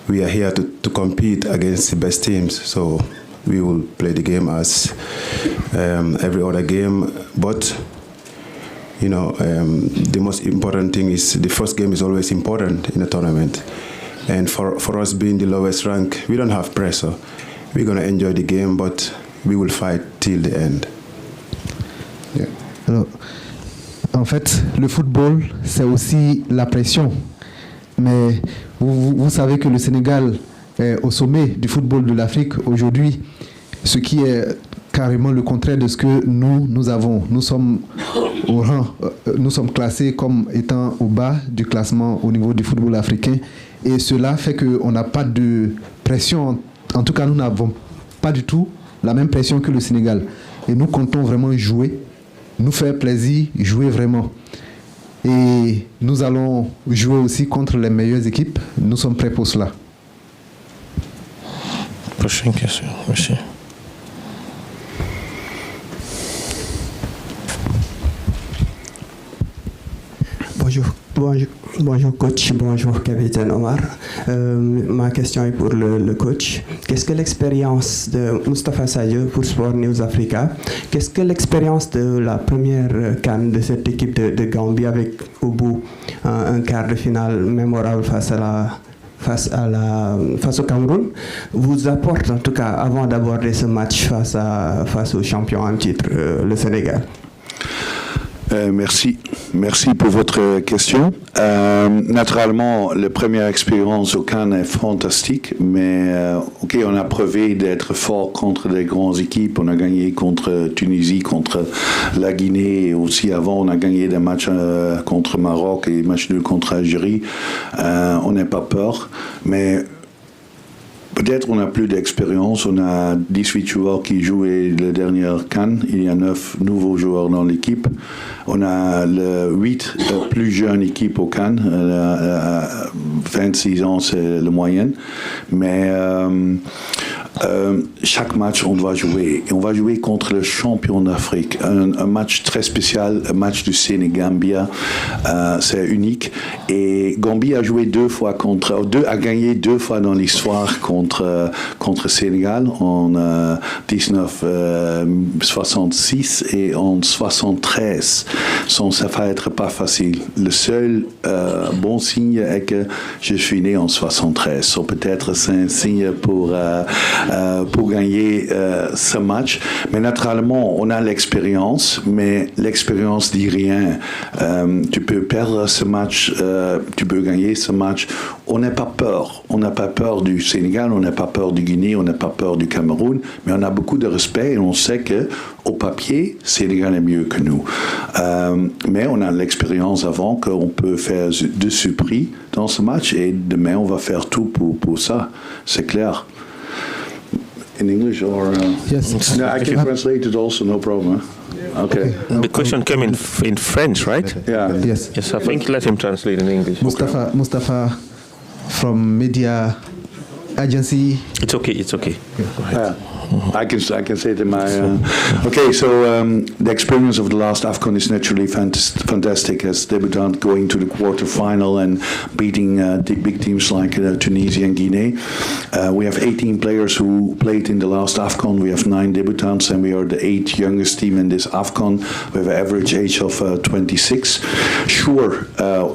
we are here to compete against the best teams. So we will play the game as every other game, but the most important thing is the first game is always important in a tournament. And for us being the lowest rank, we don't have pressure. We're going to enjoy the game, but we will fight till the end. Yeah. Alors, en fait, le football, c'est aussi la pression. Mais vous savez que le Sénégal est au sommet du football de l'Afrique aujourd'hui, ce qui est carrément le contraire de ce que nous avons. Nous sommes au rang, nous sommes classés comme étant au bas du classement au niveau du football africain. Et cela fait qu'on n'a pas de pression. En tout cas, nous n'avons pas du tout la même pression que le Sénégal. Et nous comptons vraiment jouer, nous faire plaisir, jouer vraiment. Et nous allons jouer aussi contre les meilleures équipes. Nous sommes prêts pour cela. Prochaine question. Merci. Bonjour coach, bonjour capitaine Omar. Ma question est pour le coach. Qu'est-ce que l'expérience de Moustapha Sadio pour Sport News Africa? Qu'est-ce que l'expérience de la première CAN de cette équipe de Gambie avec au bout un quart de finale mémorable face au Cameroun vous apporte, en tout cas avant d'aborder ce match face au champion en titre, le Sénégal? Merci pour votre question. Naturellement, la première expérience au Cannes est fantastique, mais on a prouvé d'être fort contre des grandes équipes. On a gagné contre Tunisie, contre la Guinée, et aussi avant on a gagné des matchs contre Maroc et des matchs nuls contre Algérie. On n'a pas peur, mais peut-être on n'a plus d'expérience. On a 18 joueurs qui jouaient la dernière CAN. Il y a 9 nouveaux joueurs dans l'équipe. On a 8 plus jeunes équipes au CAN. 26 ans, c'est la moyenne. Mais chaque match, on va jouer. Et on va jouer contre le champion d'Afrique. Un match très spécial, un match du Sénégal-Gambie. C'est unique. Et Gambie a joué a gagné 2 fois dans l'histoire contre Sénégal en 1966 et en 73. Ça va être pas facile. Le seul bon signe est que je suis né en 73. So peut-être c'est un signe pour gagner ce match. Mais naturellement, on a l'expérience, mais l'expérience dit rien. Tu peux perdre ce match, tu peux gagner ce match. On n'a pas peur. On n'a pas peur du Sénégal, on n'a pas peur du Guinée, on n'a pas peur du Cameroun, mais on a beaucoup de respect et on sait que au papier, Sénégal est mieux que nous. Mais on a l'expérience avant qu'on peut faire de surprises dans ce match et demain on va faire tout pour ça. C'est clair. In English or yes? No, I can translate it also, no problem. Huh? Okay. The question came in French, right? Yeah. Yes. Yes, I think let him translate in English. Mustafa from media agency. It's okay. Yeah. I can say it in my... Okay, so the experience of the last AFCON is naturally fantastic as debutant going to the quarterfinal and beating big teams like Tunisia and Guinea. We have 18 players who played in the last AFCON. We have 9 debutants and we are the 8th youngest team in this AFCON. We have an average age of 26. Sure,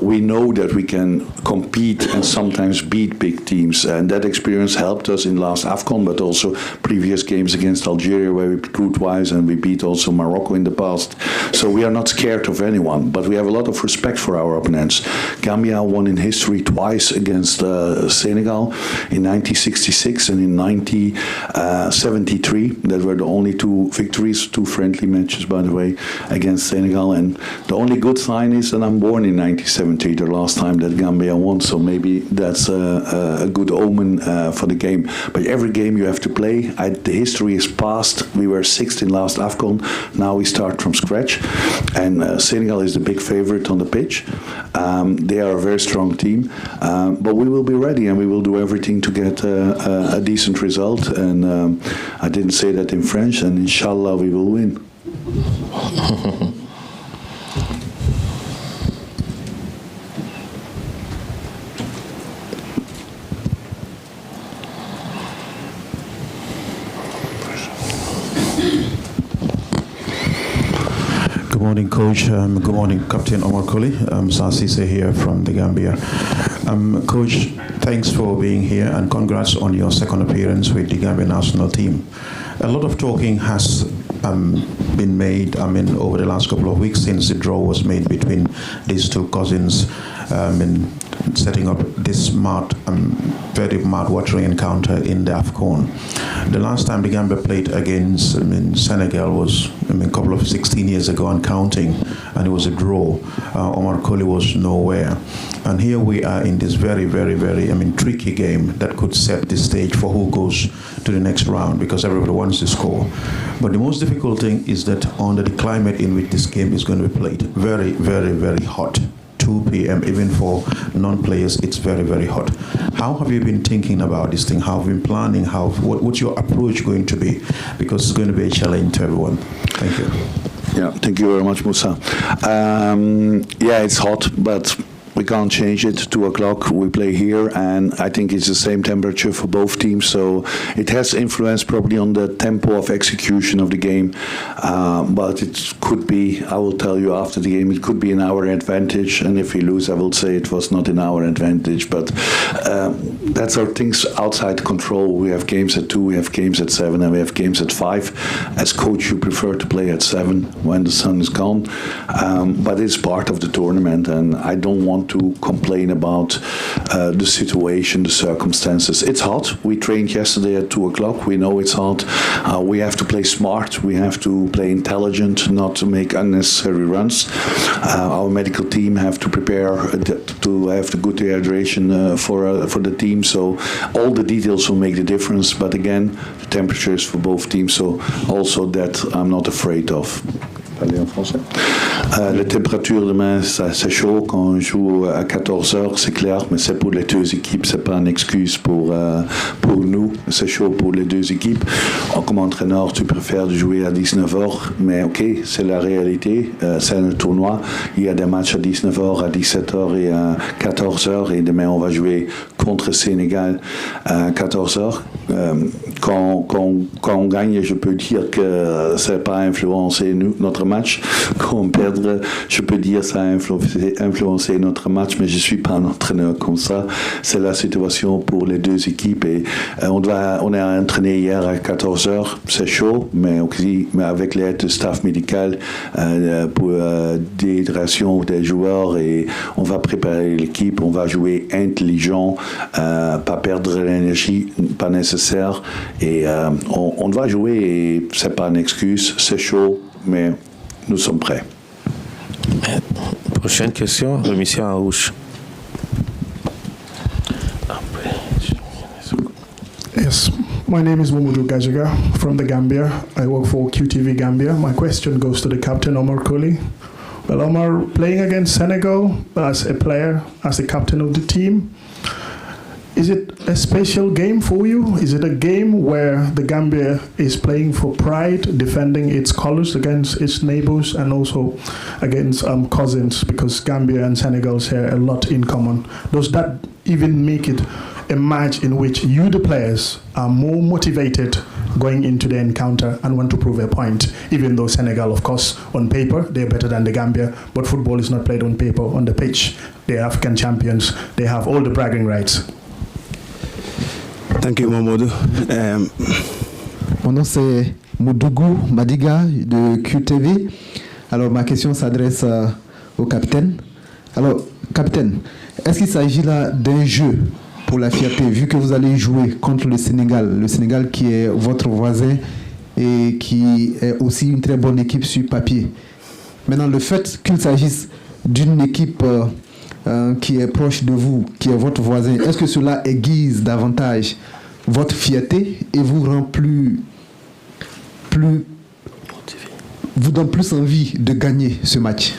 we know that we can compete and sometimes beat big teams, and that experience helped us in last AFCON, but also previous games against Algeria where we drew twice and we beat also Morocco in the past. So we are not scared of anyone, but we have a lot of respect for our opponents. Gambia won in history twice against Senegal in 1966 and in 1973. That were the only 2 victories, 2 friendly matches, by the way, against Senegal. And the only good sign is that I'm born in 1970, the last time that Gambia won. So maybe that's a good omen for the game. But every game you have to play. The history is past. We were 6th in last AFCON. Now we start from scratch. And Senegal is the big favorite on the pitch. They are a very strong team. But we will be ready and we will do everything to get a decent result. And I didn't say that in French, and inshallah we will win. morning, Coach. Good morning, Captain Omar Colley. Sarr here from the Gambia. Coach, thanks for being here and congrats on your second appearance with the Gambia national team. A lot of talking has been made, over the last couple of weeks since the draw was made between these two cousins in setting up this very mouth-watering encounter in the AFCON. The last time the Gambia played against Senegal was a couple of 16 years ago and counting, and it was a draw. Omar Colley was nowhere. And here we are in this very, very, very tricky game that could set the stage for who goes to the next round, because everybody wants to score. But the most difficult thing is that under the climate in which this game is going to be played, very, very, very hot. 2 p.m. even for non-players, it's very, very hot. How have you been thinking about this thing? How have you been planning? What's your approach going to be? Because it's going to be a challenge to everyone. Thank you. Yeah, thank you very much, Musa. It's hot, but we can't change it. 2 o'clock, we play here, and I think it's the same temperature for both teams, so it has influence probably on the tempo of execution of the game, but it could be, I will tell you after the game, it could be in our advantage, and if we lose, I will say it was not in our advantage, but that's our things outside control. We have games at 2, we have games at 7, and we have games at 5. As coach, you prefer to play at 7 when the sun is gone, but it's part of the tournament, and I don't want to complain about the situation, the circumstances. It's hot. We trained yesterday at 2 o'clock. We know it's hot. We have to play smart. We have to play intelligent, not to make unnecessary runs. Our medical team have to prepare to have the good hydration for the team. So all the details will make the difference. But again, the temperature is for both teams. So also that I'm not afraid of. Parler en français. La température demain, c'est chaud. Quand on joue à 14h, c'est clair, mais c'est pour les deux équipes, c'est pas une excuse pour nous. C'est chaud pour les deux équipes. Comme entraîneur, tu préfères jouer à 19h, mais ok, c'est la réalité. C'est un tournoi. Il y a des matchs à 19h, à 17h et à 14h, et demain on va jouer contre Sénégal à 14h. Quand on gagne, je peux dire que ça n'a pas influencé notre match. Quand on perd, je peux dire que ça a influencé notre match, mais je ne suis pas un entraîneur comme ça. C'est la situation pour les deux équipes. Et on a entraîné hier à 14h. C'est chaud, mais aussi avec l'aide du staff médical pour l'hydratation des joueurs. Et on va préparer l'équipe, on va jouer intelligent, pas perdre l'énergie pas nécessaire. Et on va jouer, et ce n'est pas une excuse. C'est chaud, mais nous sommes prêts. Prochaine question, l'émission en rouge. Yes, my name is Mumudu Gajaga from the Gambia. I work for QTV Gambia. My question goes to the captain, Omar Colley. Well, Omar, playing against Senegal as a player, as the captain of the team, is it a special game for you? Is it a game where the Gambia is playing for pride, defending its colors against its neighbors and also against cousins, because Gambia and Senegal share a lot in common? Does that even make it a match in which you, the players, are more motivated going into the encounter and want to prove a point, even though Senegal, of course, on paper, they're better than the Gambia, but football is not played on paper, on the pitch. They're African champions. They have all the bragging rights. Thank you, Mamadou. Mon nom c'est Moudougou Madiga de QTV. Alors ma question s'adresse au capitaine. Alors capitaine, est-ce qu'il s'agit là d'un jeu pour la fierté, vu que vous allez jouer contre le Sénégal qui est votre voisin et qui est aussi une très bonne équipe sur papier. Maintenant, le fait qu'il s'agisse d'une équipe qui est proche de vous, qui est votre voisin, est-ce que cela aiguise davantage votre fierté et vous rend vous donne plus envie de gagner ce match?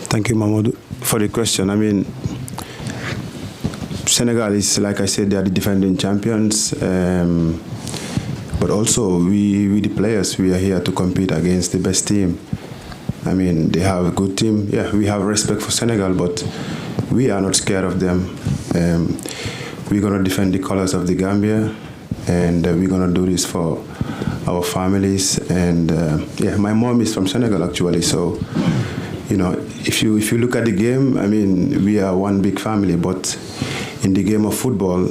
Thank you, Mamadou, for the question. I mean, Senegal is, like I said, they are the defending champions. But also, we the players, we are here to compete against the best team. I mean, they have a good team. Yeah, we have respect for Senegal, but we are not scared of them. We're going to defend the colors of the Gambia, and we're going to do this for our families. And my mom is from Senegal actually, so if you look at the game, I mean, we are one big family, but in the game of football,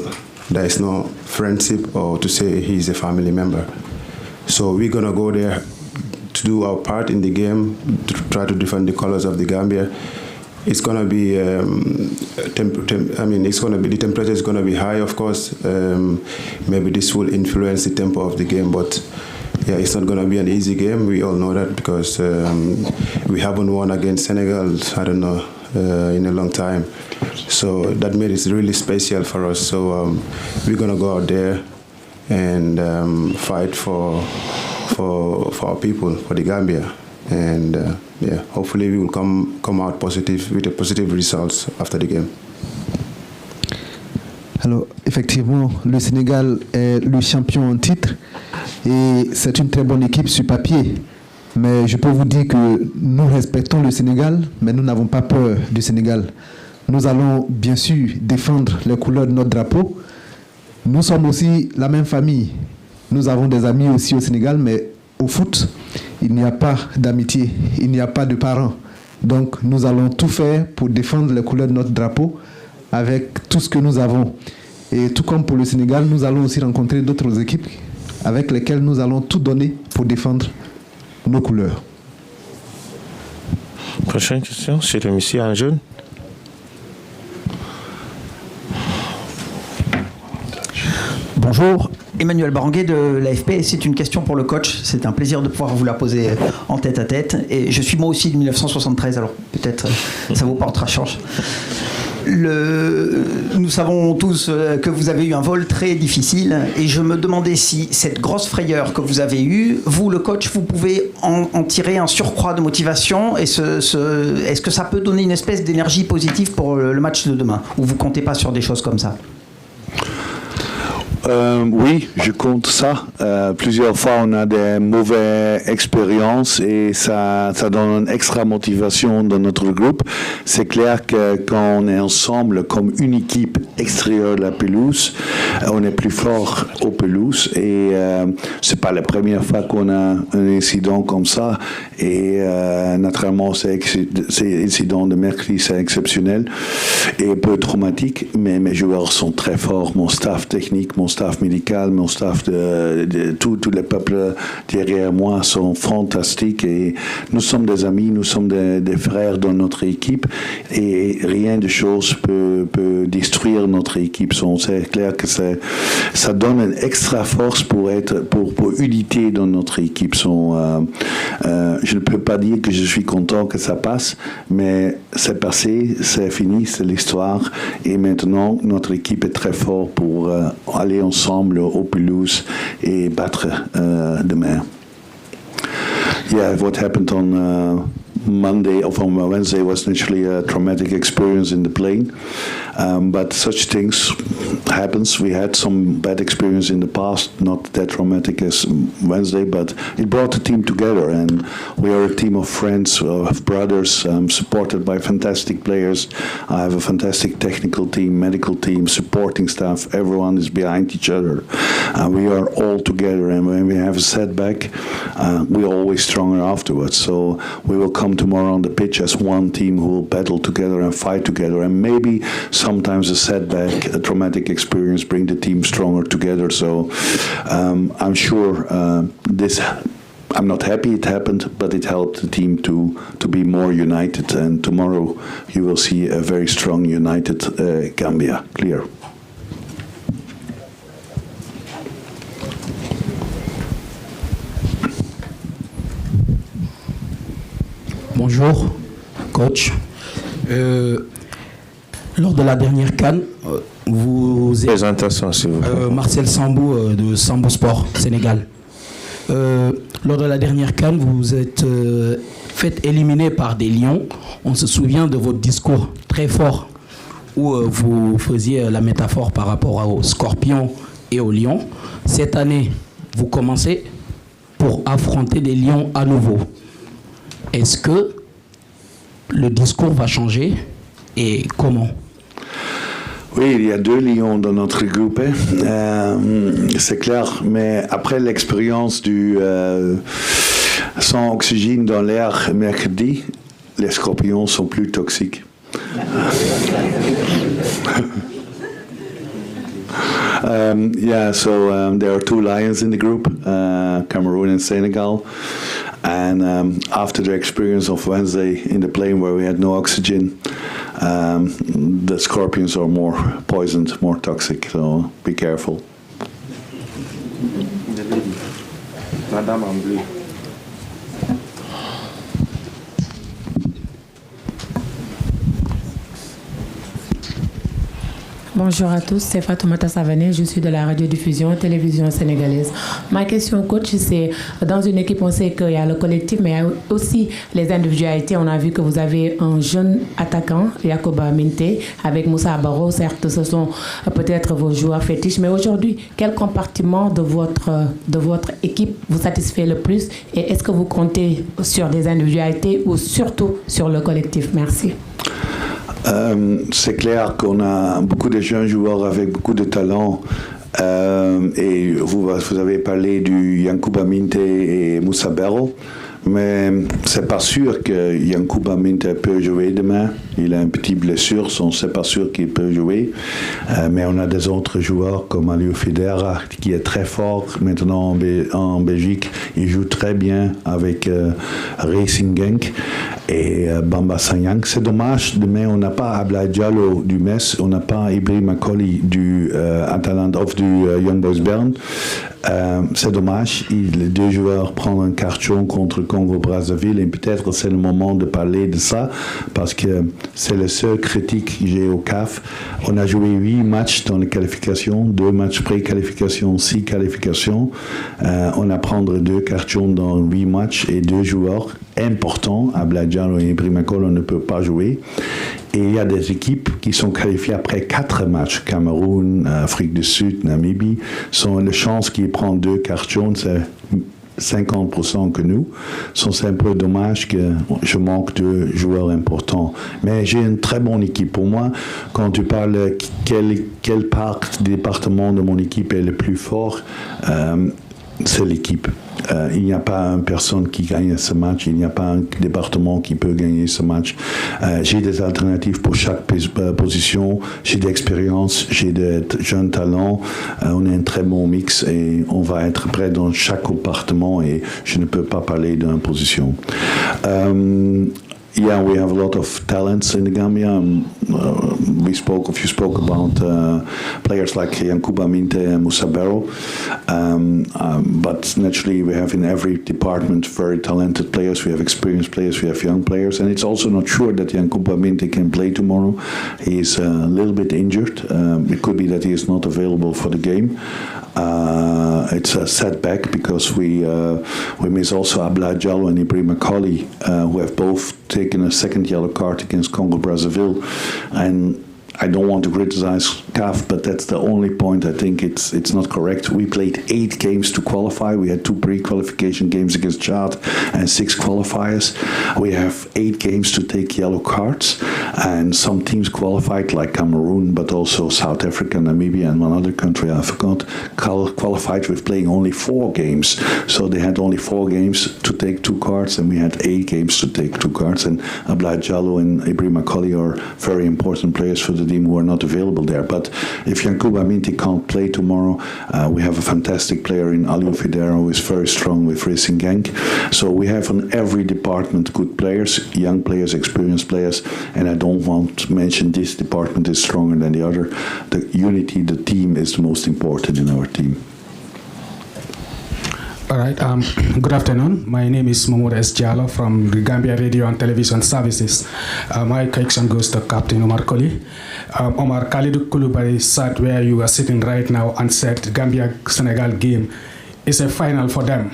there is no friendship or to say he's a family member. So we're gonna go there to do our part in the game, to try to defend the colors of the Gambia. It's gonna be, the temperature is gonna be high, of course. Maybe this will influence the tempo of the game, but yeah, it's not gonna be an easy game. We all know that because we haven't won against Senegal, I don't know, in a long time. So that made it really special for us. So we're gonna go out there and fight for our people, for the Gambia. And hopefully we will come out positive with a positive results after the game. Alors, effectivement, le Sénégal est le champion en titre et c'est une très bonne équipe sur papier. Mais je peux vous dire que nous respectons le Sénégal, mais nous n'avons pas peur du Sénégal. Nous allons bien sûr défendre les couleurs de notre drapeau. Nous sommes aussi la même famille. Nous avons des amis aussi au Sénégal, mais au foot, il n'y a pas d'amitié, il n'y a pas de parents. Donc nous allons tout faire pour défendre les couleurs de notre drapeau avec tout ce que nous avons. Et tout comme pour le Sénégal, nous allons aussi rencontrer d'autres équipes avec lesquelles nous allons tout donner pour défendre nos couleurs. Prochaine question, c'est le monsieur en jaune. Bonjour, Emmanuel Baranguet de l'AFP. C'est une question pour le coach. C'est un plaisir de pouvoir vous la poser en tête à tête. Et je suis moi aussi de 1973, alors peut-être ça vous portera chance. Nous savons tous que vous avez eu un vol très difficile et je me demandais si cette grosse frayeur que vous avez eue, vous le coach, vous pouvez en tirer un surcroît de motivation et est-ce que ça peut donner une espèce d'énergie positive pour le match de demain ou vous comptez pas sur des choses comme ça? Oui, je compte ça. Plusieurs fois, on a des mauvaises expériences et ça donne une extra motivation dans notre groupe. C'est clair que quand on est ensemble comme une équipe extérieure de la pelouse, on est plus fort aux pelouses et c'est pas la première fois qu'on a un incident comme ça et naturellement, c'est incident de mercredi, c'est exceptionnel et un peu traumatique, mais mes joueurs sont très forts, mon staff technique, mon staff médical, mon staff de tous les peuples derrière moi sont fantastiques et nous sommes des amis, nous sommes des frères dans notre équipe et rien de chose peut détruire notre équipe. C'est clair que ça donne une extra force pour unité dans notre équipe. Je ne peux pas dire que je suis content que ça passe, mais c'est passé, c'est fini, c'est l'histoire et maintenant notre équipe est très forte pour aller ensemble aux pelouses et battre demain. Yeah, what happened on Monday or on Wednesday was naturally a traumatic experience in the plane, but such things happens. We had some bad experience in the past, not that traumatic as Wednesday, but it brought the team together, and we are a team of friends, of brothers, supported by fantastic players. I have a fantastic technical team, medical team, supporting staff. Everyone is behind each other. We are all together, and when we have a setback, we're always stronger afterwards. So we will come tomorrow on the pitch as one team who will battle together and fight together, and maybe sometimes a setback, a traumatic experience bring the team stronger together. So I'm sure I'm not happy it happened, but it helped the team to be more united, and tomorrow you will see a very strong united Gambia. Clear. Bonjour, coach. Lors de la dernière CAN, vous êtes présentation, s'il vous plaît. Marcel Sambou de Sambou Sport, Sénégal. Lors de la dernière CAN, vous êtes fait éliminer par des lions. On se souvient de votre discours très fort où vous faisiez la métaphore par rapport aux scorpions et aux lions. Cette année, vous commencez pour affronter des lions à nouveau. Est-ce que le discours va changer et comment? Oui, il y a 2 lions dans notre groupe, c'est clair. Mais après l'expérience du sans oxygène dans l'air mercredi, les scorpions sont plus toxiques. There are 2 lions in the group, Cameroon and Senegal. And after the experience of Wednesday in the plane where we had no oxygen, the scorpions are more poisoned, more toxic, so be careful. Madame en bleu. Bonjour à tous, c'est Fatoumata Savané, je suis de la radiodiffusion télévision sénégalaise. Ma question, coach, c'est dans une équipe, on sait qu'il y a le collectif, mais il y a aussi les individualités. On a vu que vous avez un jeune attaquant, Yakuba Minte, avec Moussa Baro. Certes, ce sont peut-être vos joueurs fétiches, mais aujourd'hui, quel compartiment de votre équipe vous satisfait le plus? Et est-ce que vous comptez sur des individualités ou surtout sur le collectif? Merci. C'est clair qu'on a beaucoup de jeunes joueurs avec beaucoup de talent. Et vous avez parlé du Yakuba Minte et Moussa Baro. Mais c'est pas sûr que Yakuba Minte peut jouer demain. Il a une petite blessure, c'est pas sûr qu'il peut jouer. Mais on a des autres joueurs comme Aliou Fidera qui est très fort maintenant en Belgique. Il joue très bien avec Racing Genk et Bamba Sanyang. C'est dommage, demain on n'a pas Ablaye Diallo du Metz, on n'a pas Ibrahim Makoli du Atalanta of du Young Boys Bern. C'est dommage, les 2 joueurs prennent un carton contre Congo-Brazzaville et peut-être c'est le moment de parler de ça parce que c'est le seul critique que j'ai au CAF. On a joué 8 matchs dans les qualifications, 2 matchs pré-qualification, 6 qualifications. On a prendre 2 cartons dans 8 matchs et 2 joueurs importants, Ablaye Diallo et Ibrahim Makol, on ne peut pas jouer. Et il y a des équipes qui sont qualifiées après 4 matchs. Cameroun, Afrique du Sud, Namibie. La chance qu'ils prennent 2 cartons, c'est 50% que nous. C'est un peu dommage que je manque de joueurs importants. Mais j'ai une très bonne équipe. Pour moi, quand tu parles quel département de mon équipe est le plus fort, c'est l'équipe. Il n'y a pas une personne qui gagne ce match, il n'y a pas un département qui peut gagner ce match. J'ai des alternatives pour chaque position, j'ai de l'expérience, j'ai des jeunes talents, on a un très bon mix et on va être prêt dans chaque compartiment et je ne peux pas parler d'une position. Yeah, we have a lot of talents in the Gambia. You spoke about players like Yakuba Minte and Moussa Baro. But naturally, we have in every department very talented players. We have experienced players, we have young players. And it's also not sure that Yakuba Minte can play tomorrow. He's a little bit injured. It could be that he is not available for the game. It's a setback because we miss also Ablaye Diallo and Ibrahim Makoli, who have both taken a second yellow card against Congo-Brazzaville. And I don't want to criticize CAF, but that's the only point I think it's not correct. We played 8 games to qualify. We had 2 pre-qualification games against Chad and 6 qualifiers. We have 8 games to take yellow cards, and some teams qualified like Cameroon, but also South Africa, Namibia, and one other country I forgot, qualified with playing only 4 games. So they had only 4 games to take 2 cards, and we had 8 games to take 2 cards. And Ablaye Diallo and Ibrahim Makoli are very important players for the team who are not available there. But if Yakuba Minte can't play tomorrow, we have a fantastic player in Aliou Fidera who is very strong with Racing Genk. So we have on every department good players, young players, experienced players, and I don't want to mention this department is stronger than the other. The unity, the team is the most important in our team. All right. Good afternoon. My name is Momoda S. Diallo from the Gambia Radio and Television Services. My question goes to Captain Omar Koli. Omar, Khalidou Koulibaly sat where you are sitting right now and said the Gambia-Senegal game is a final for them,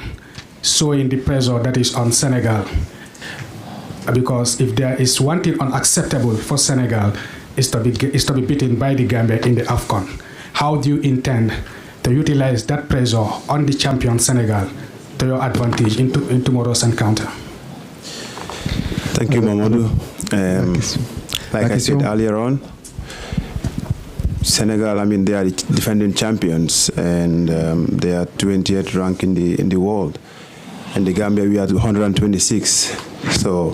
showing the pressure that is on Senegal. Because if there is one thing unacceptable for Senegal is to be beaten by the Gambia in the AFCON. How do you intend to utilize that pressure on the champion Senegal to your advantage in tomorrow's encounter? Thank you, Mamadou. Like I said earlier on, Senegal, I mean, they are the defending champions, and they are 28th ranked in the world. And the Gambia, we are 126. So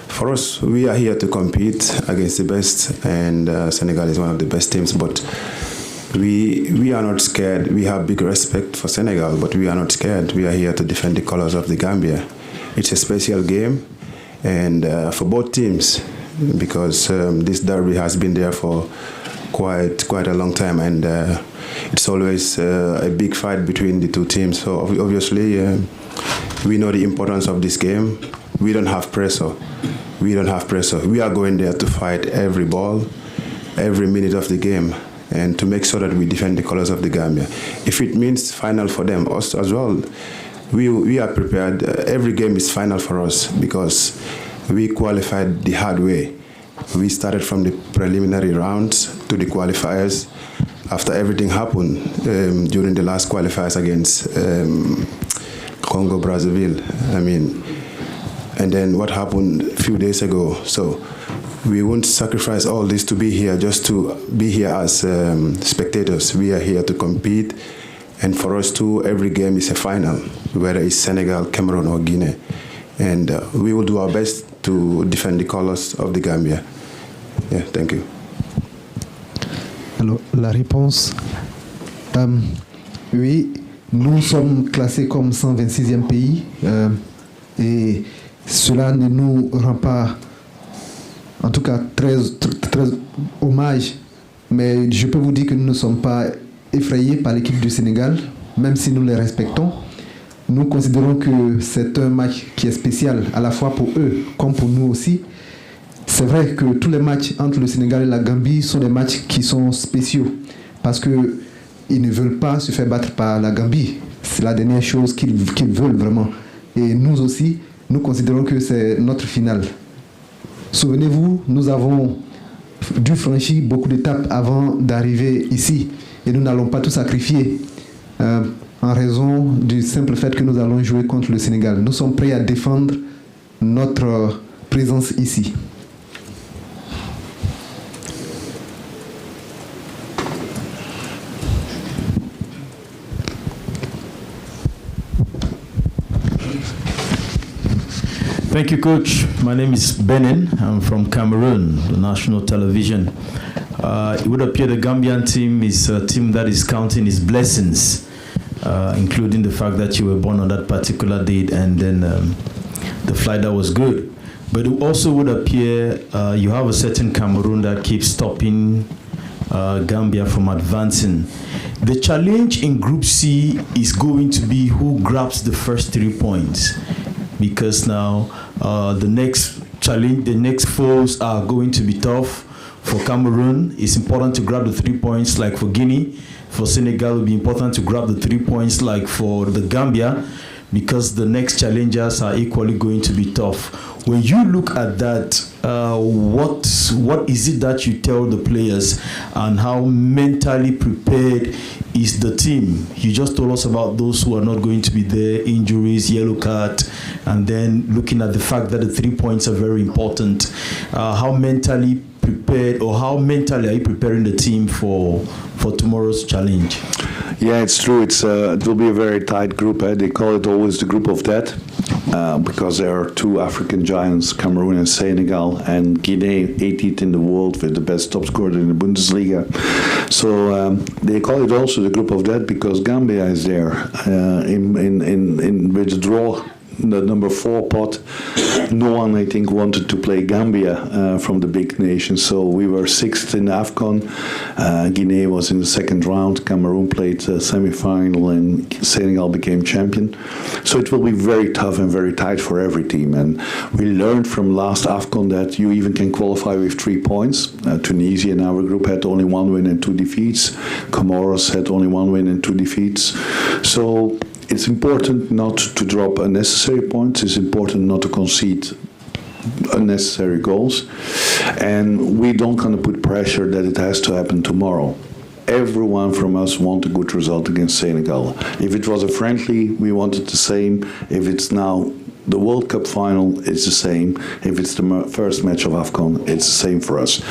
for us, we are here to compete against the best, and Senegal is one of the best teams. But we are not scared. We have big respect for Senegal, but we are not scared. We are here to defend the colors of the Gambia. It's a special game, and for both teams, because this derby has been there for quite a long time, and it's always a big fight between the two teams. So obviously, we know the importance of this game. We don't have pressure. We are going there to fight every ball, every minute of the game, and to make sure that we defend the colors of the Gambia. If it means final for them, us as well, we are prepared. Every game is final for us because we qualified the hard way. We started from the preliminary rounds to the qualifiers after everything happened during the last qualifiers against Congo, Brazzaville. I mean, and then what happened a few days ago. So we won't sacrifice all this to be here, just to be here as spectators. We are here to compete. And for us too, every game is a final, whether it's Senegal, Cameroon, or Guinea. And we will do our best to defend the colors of the Gambia. Yeah, thank you. Alors, la réponse, oui, nous sommes classés comme 126e pays et cela ne nous rend pas, en tout cas, très hommage, mais je peux vous dire que nous ne sommes pas effrayés par l'équipe du Sénégal, même si nous les respectons. Nous considérons que c'est un match qui est spécial à la fois pour eux comme pour nous aussi. C'est vrai que tous les matchs entre le Sénégal et la Gambie sont des matchs qui sont spéciaux parce qu'ils ne veulent pas se faire battre par la Gambie. C'est la dernière chose qu'ils veulent vraiment. Et nous aussi, nous considérons que c'est notre finale. Souvenez-vous, nous avons dû franchir beaucoup d'étapes avant d'arriver ici et nous n'allons pas tout sacrifier en raison du simple fait que nous allons jouer contre le Sénégal. Nous sommes prêts à défendre notre présence ici. Thank you, Coach. My name is Benin. I'm from Cameroon, the national television. It would appear the Gambian team is a team that is counting its blessings, including the fact that you were born on that particular date and then the flight that was good. But it also would appear you have a certain Cameroon that keeps stopping Gambia from advancing. The challenge in Group C is going to be who grabs the first 3 points, because now the next challenge, the next foes are going to be tough. For Cameroon, it's important to grab the 3 points like for Guinea. For Senegal, it will be important to grab the 3 points like for the Gambia, because the next challengers are equally going to be tough. When you look at that, what is it that you tell the players, and how mentally prepared is the team? You just told us about those who are not going to be there, injuries, yellow card, and then looking at the fact that the 3 points are very important. How mentally prepared, or how mentally are you preparing the team for tomorrow's challenge? Yeah, it's true. It will be a very tight group. They call it always the group of death, because there are two African giants, Cameroon and Senegal, and Guinea, 18th in the world with the best top scorer in the Bundesliga. So they call it also the group of death because Gambia is there with the draw. The number 4 pot, no one, I think, wanted to play Gambia from the big nations. So we were 6th in AFCON. Guinea was in the second round. Cameroon played semi-final, and Senegal became champion. So it will be very tough and very tight for every team. And we learned from last AFCON that you even can qualify with 3 points. Tunisia in our group had only 1 win and 2 defeats. Comoros had only 1 win and 2 defeats. So it's important not to drop unnecessary points. It's important not to concede unnecessary goals. And we don't kind of put pressure that it has to happen tomorrow. Everyone from us wants a good result against Senegal. If it was a friendly, we wanted the same. If it's now The World Cup final is the same. If it's the first match of AFCON, it's the same for us.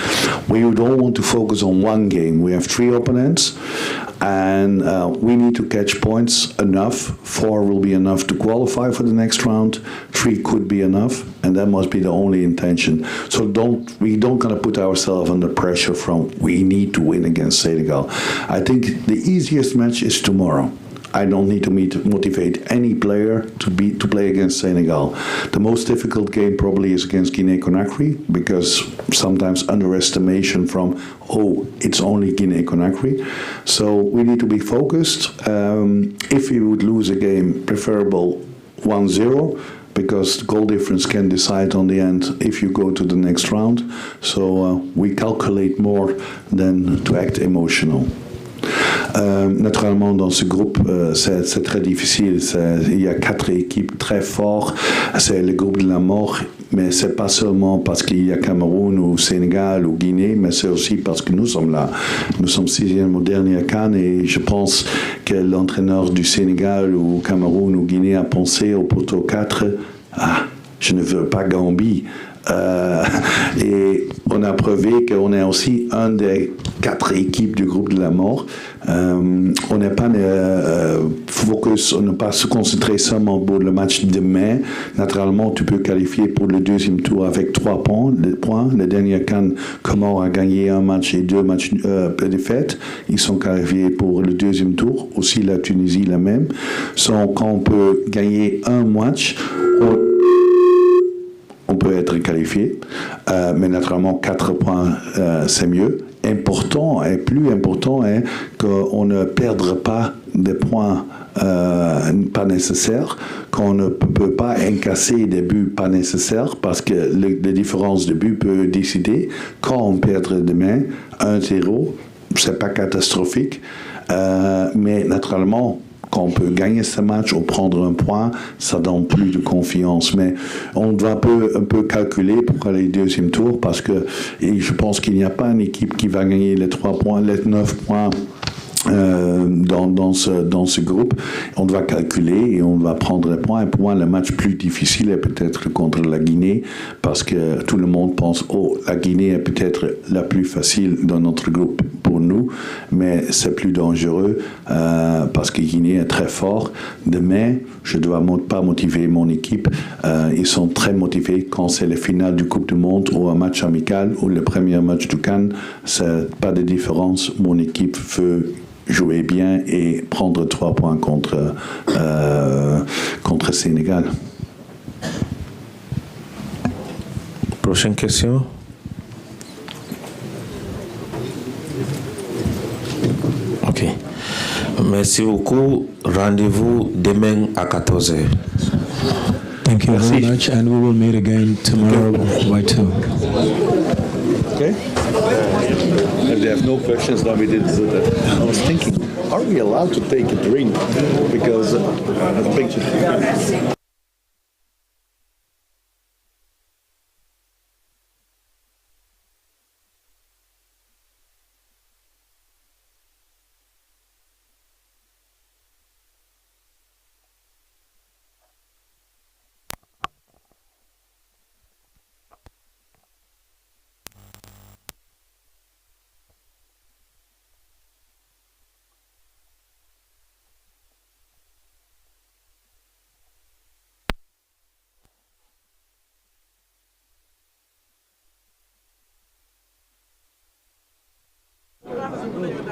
We don't want to focus on one game. We have 3 opponents, and we need to catch points enough. 4 will be enough to qualify for the next round. 3 could be enough, and that must be the only intention. So we don't gonna put ourselves under pressure from we need to win against Senegal. I think the easiest match is tomorrow. I don't need to motivate any player to play against Senegal. The most difficult game probably is against Guinea-Conakry, because sometimes underestimation from, it's only Guinea-Conakry. So we need to be focused. If we would lose a game, preferable 1-0, because the goal difference can decide on the end if you go to the next round. So we calculate more than to act emotional. Naturellement, dans ce groupe, c'est très difficile. Il y a 4 équipes très fortes. C'est le groupe de la mort, mais c'est pas seulement parce qu'il y a Cameroun ou Sénégal ou Guinée, mais c'est aussi parce que nous sommes là. Nous sommes 6e au dernier CAN, et je pense que l'entraîneur du Sénégal ou Cameroun ou Guinée a pensé au poteau 4. Je ne veux pas Gambie. Et on a prouvé qu'on est aussi un des 4 équipes du groupe de la mort. On n'est pas focus, on ne pas se concentrer seulement pour le match demain. Naturellement, tu peux qualifier pour le 2e tour avec 3 points. Le dernier CAN, Comores a gagné 1 match et 2 matchs défaites. Ils sont qualifiés pour le 2e tour. Aussi la Tunisie, la même. Quand on peut gagner 1 match, on peut être qualifié, mais naturellement 4 points c'est mieux. Plus important est qu'on ne perdra pas des points pas nécessaires, qu'on ne peut pas incasser des buts pas nécessaires, parce que les différences de buts peuvent décider. Quand on perd demain 1-0, c'est pas catastrophique, mais naturellement, quand on peut gagner ce match ou prendre un point, ça donne plus de confiance. Mais on doit un peu calculer pour aller au 2e tour, parce que je pense qu'il n'y a pas une équipe qui va gagner les 3 points, les 9 points dans ce groupe. On doit calculer et on va prendre les points. Et pour moi, le match plus difficile est peut-être contre la Guinée, parce que tout le monde pense la Guinée est peut-être la plus facile dans notre groupe pour nous, mais c'est plus dangereux parce que Guinée est très fort. Demain, je ne dois pas motiver mon équipe. Ils sont très motivés quand c'est le final du Coupe du Monde ou un match amical ou le premier match du CAN. C'est pas de différence. Mon équipe veut jouer bien et prendre 3 points contre Sénégal. Prochaine question. Ok. Merci beaucoup. Rendez-vous demain à 14h. Thank you very much, and we will meet again tomorrow by 2. Okay. If they have no questions, then we did that. I was thinking, are we allowed to take a drink? Because the picture.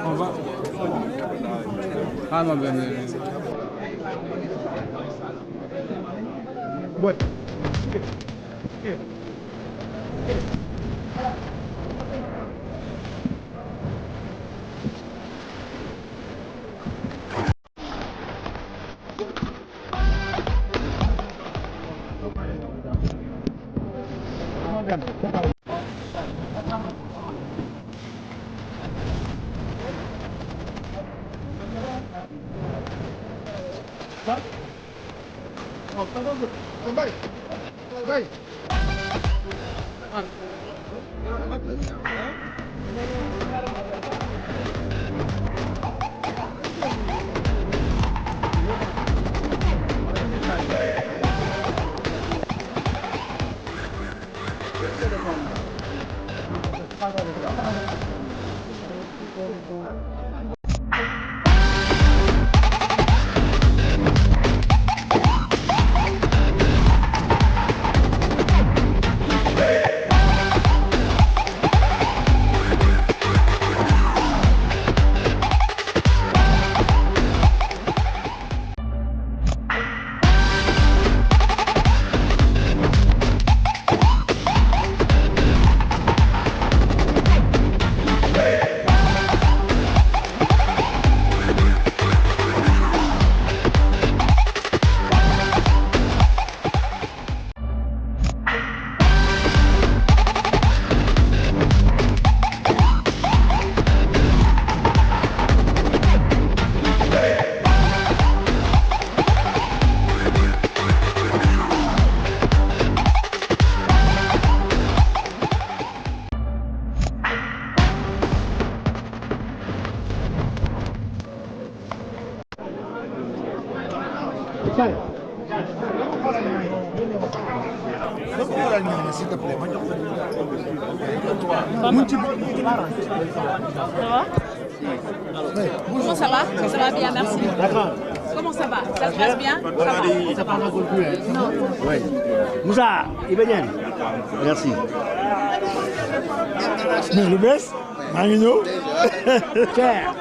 On va. Ah non, ben. Ouais. Comment ça va? Ça va bien, merci. D'accord. Comment ça va? Ça se passe bien? Ça va. Ça parle encore plus, hein? Non. Oui. Moussa, Ibenian. Merci. Le best? Magno. Cher.